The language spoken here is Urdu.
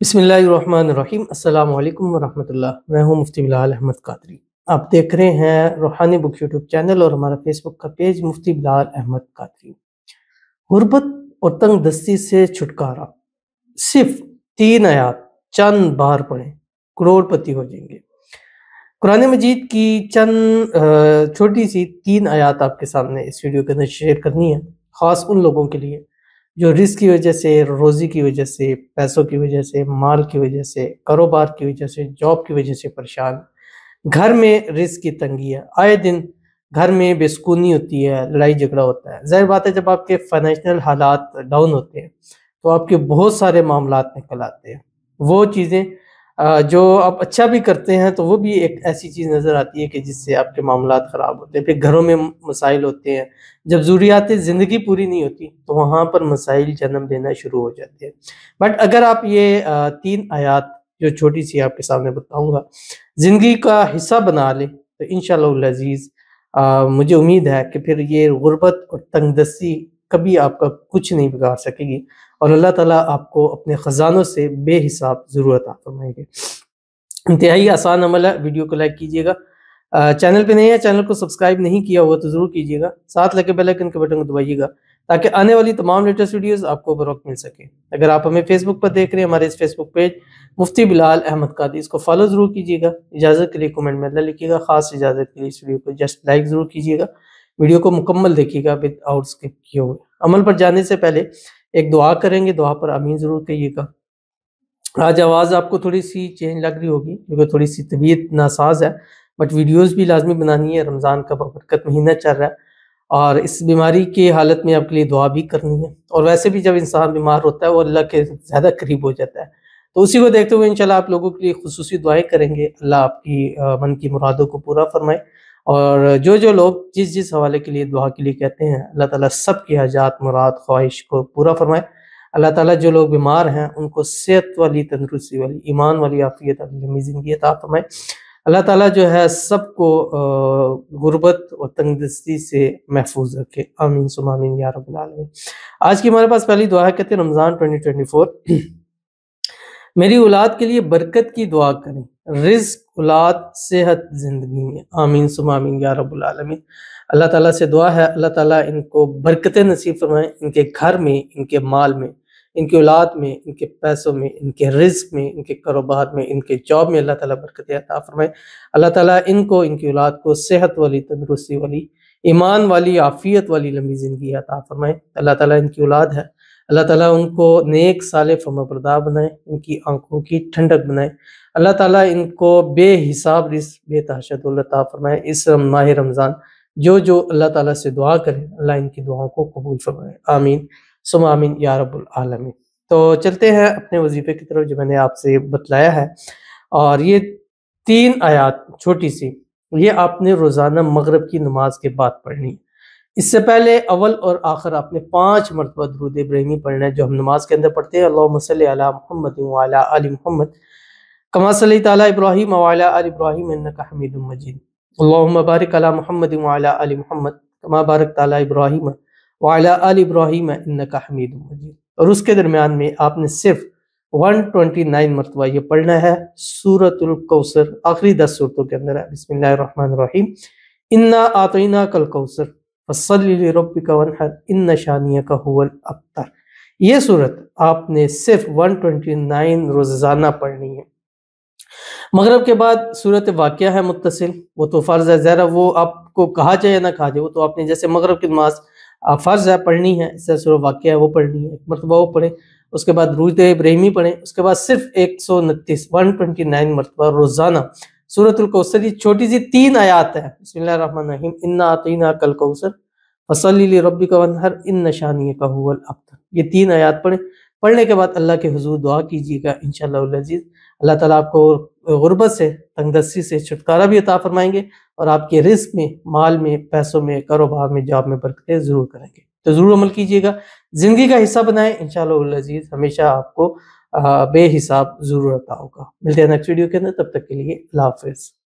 بسم اللہ الرحمن الرحیم۔ السلام علیکم ورحمۃ اللہ۔ میں ہوں مفتی بلال احمد قادری۔ آپ دیکھ رہے ہیں روحانی بک یوٹیوب چینل اور ہمارا فیس بک کا پیج مفتی بلال احمد قادری۔ غربت اور تنگ دستی سے چھٹکارا، صرف 3 آیات چند بار پڑھیں، کروڑ پتی ہو جائیں گے۔ قرآن مجید کی چند چھوٹی سی 3 آیات آپ کے سامنے اس ویڈیو کے اندر شیئر کرنی ہے، خاص ان لوگوں کے لیے جو رزق کی وجہ سے، روزی کی وجہ سے، پیسوں کی وجہ سے، مال کی وجہ سے، کاروبار کی وجہ سے، جاب کی وجہ سے پریشان، گھر میں رزق کی تنگی ہے، آئے دن گھر میں بے سکونی ہوتی ہے، لڑائی جھگڑا ہوتا ہے۔ ظاہر بات ہے جب آپ کے فائنینشیل حالات ڈاؤن ہوتے ہیں تو آپ کے بہت سارے معاملات نکل آتے ہیں۔ وہ چیزیں جو آپ اچھا بھی کرتے ہیں تو وہ بھی ایک ایسی چیز نظر آتی ہے کہ جس سے آپ کے معاملات خراب ہوتے ہیں، پھر گھروں میں مسائل ہوتے ہیں۔ جب ضروریات زندگی پوری نہیں ہوتی تو وہاں پر مسائل جنم لینا شروع ہو جاتے ہیں۔ بٹ اگر آپ یہ 3 آیات جو چھوٹی سی آپ کے سامنے بتاؤں گا زندگی کا حصہ بنا لیں تو انشاءاللہ العزیز مجھے امید ہے کہ پھر یہ غربت اور تنگ دستی کبھی آپ کا کچھ نہیں بگاڑ سکے گی، اور اللہ تعالیٰ آپ کو اپنے خزانوں سے بے حساب ضرور عطا فرمائیں گے۔ انتہائی آسان عمل ہے، ویڈیو کو لائک کیجیے گا، چینل پہ نہیں ہے، چینل کو سبسکرائب نہیں کیا ہوا تو ضرور کیجیے گا، ساتھ لگے بیل آئیکن کے بٹن کو دبائیے گا تاکہ آنے والی تمام لیٹسٹ ویڈیوز آپ کو بر وقت مل سکے۔ اگر آپ ہمیں فیس بک پر دیکھ رہے ہیں، ہمارے اس فیس بک پیج مفتی بلال احمد قادری، اس کو فالو ضرور کیجیے گا۔ اجازت کے لیے کمنٹ میں اللہ لکھیے گا، خاص اجازت کے لیے اس ویڈیو کو جسٹ لائک ضرور کیجیے گا، ویڈیو کو مکمل دیکھیے گا ود آؤٹ اسکپ کیے ہوئے۔ عمل پر جانے سے پہلے ایک دعا کریں گے، دعا پر آمین ضرور کہیے گا۔ آج آواز آپ کو تھوڑی سی چینج لگ رہی ہوگی کیونکہ تھوڑی سی طبیعت ناساز ہے، بٹ ویڈیوز بھی لازمی بنانی ہے، رمضان کا برکت مہینہ چل رہا ہے اور اس بیماری کی حالت میں آپ کے لیے دعا بھی کرنی ہے، اور ویسے بھی جب انسان بیمار ہوتا ہے وہ اللہ کے زیادہ قریب ہو جاتا ہے، تو اسی کو دیکھتے ہوئے انشاءاللہ آپ لوگوں کے لیے خصوصی دعائیں کریں گے۔ اللہ آپ کی من کی مرادوں کو پورا فرمائے، اور جو لوگ جس حوالے کے لیے دعا کے لیے کہتے ہیں اللہ تعالیٰ سب کی حاجات مراد خواہش کو پورا فرمائے۔ اللہ تعالیٰ جو لوگ بیمار ہیں ان کو صحت والی، تندرستی والی، ایمان والی، عافیت والی لمبی زندگی عطا فرمائے۔ اللہ تعالیٰ جو ہے سب کو غربت اور تنگ دستی سے محفوظ رکھے، آمین ثم آمین یا رب العالمین۔ آج کی ہمارے پاس پہلی دعا ہے، کہتے ہیں رمضان 2024 میری اولاد کے لیے برکت کی دعا کریں، رزق، اولاد، صحت زندگی میں، آمین ثم آمین یا رب العالمین۔ اللہ تعالیٰ سے دعا ہے اللہ تعالیٰ ان کو برکتیں نصیب فرمائیں، ان کے گھر میں، ان کے مال میں، ان کی اولاد میں، ان کے پیسوں میں، ان کے رزق میں، ان کے کاروبار میں، ان کے جاب میں اللہ تعالیٰ برکتیں عطا فرمائے۔ اللہ تعالیٰ ان کو، ان کی اولاد کو صحت والی، تندرستی والی، ایمان والی، عافیت والی لمبی زندگی عطا فرمائے۔ اللہ تعالیٰ ان کی اولاد ہے، اللہ تعالیٰ ان کو نیک، صالح، فرمانبردار بنائے، ان کی آنکھوں کی ٹھنڈک بنائے۔ اللہ تعالیٰ ان کو بے حساب رزق، بے تحاشا دولت عطا فرمائے۔ اس ماہ رمضان جو اللہ تعالیٰ سے دعا کرے اللہ ان کی دعاؤں کو قبول فرمائے، آمین ثم آمین یا رب العالمین۔ تو چلتے ہیں اپنے وظیفے کی طرف جو میں نے آپ سے بتلایا ہے، اور یہ 3 آیات چھوٹی سی یہ آپ نے روزانہ مغرب کی نماز کے بعد پڑھنی ہے۔ اس سے پہلے اول اور آخر آپ نے 5 مرتبہ درود ابراہیمی پڑھنا ہے جو ہم نماز کے اندر پڑھتے ہیں، اللہم صلی علی محمد وعلی آل محمد کما صلیت علی ابراہیم وعلی آل ابراہیم انک حمید مجید، اللہم بارک علی محمد وعلی آل محمد کما بارکت علی ابراہیم وعلی آل ابراہیم انک حمید مجید۔ اور اس کے درمیان میں آپ نے صرف 129 مرتبہ یہ پڑھنا ہے سورۃ الکوثر، آخری 10 صورتوں کے اندر ہے۔ بسم اللہ الرحمن الرحیم، انا اعطیناک الکوثر فصلی لربک وانحر ان شانئک ھو الابتر۔ یہ صورت آپ نے صرف 129 روزانہ پڑھنی ہے۔ مغرب کے بعد صورت واقعہ ہے متصل، وہ تو فرض ہے، ظاہر وہ آپ کو کہا جائے یا نہ کہا جائے، وہ تو آپ نے جیسے مغرب کی نماز فرض ہے پڑھنی ہے، اس سے سورہ واقعہ ہے وہ پڑھنی ہے، ایک مرتبہ وہ پڑھیں، اس کے بعد درود ابراہیمی پڑھیں، اس کے بعد صرف 129 مرتبہ روزانہ سورۃ الکوثر، یہ چھوٹی سی 3 آیات ہے۔ بسم اللہ الرحمن الرحیم، انا اعطیناک الکوثر فصلی لربک وانحر ان شانئک ھو الابتر۔ یہ 3 آیات پڑھیں، پڑھنے کے بعد اللہ کے حضور دعا کیجیے گا، انشاءاللہ العزیز اللہ تعالیٰ آپ کو غربت سے، تنگ دستی سے چھٹکارا بھی عطا فرمائیں گے، اور آپ کے رزق میں، مال میں، پیسوں میں، کاروبار میں، جاب میں برکتیں ضرور کریں گے۔ تو ضرور عمل کیجیے گا، زندگی کا حصہ بنائیں، انشاءاللہ العزیز ہمیشہ آپ کو بے حساب ضرور عطا ہوگا۔ ملتے ہیں نیکسٹ ویڈیو کے اندر، تب تک کے لیے اللہ حافظ۔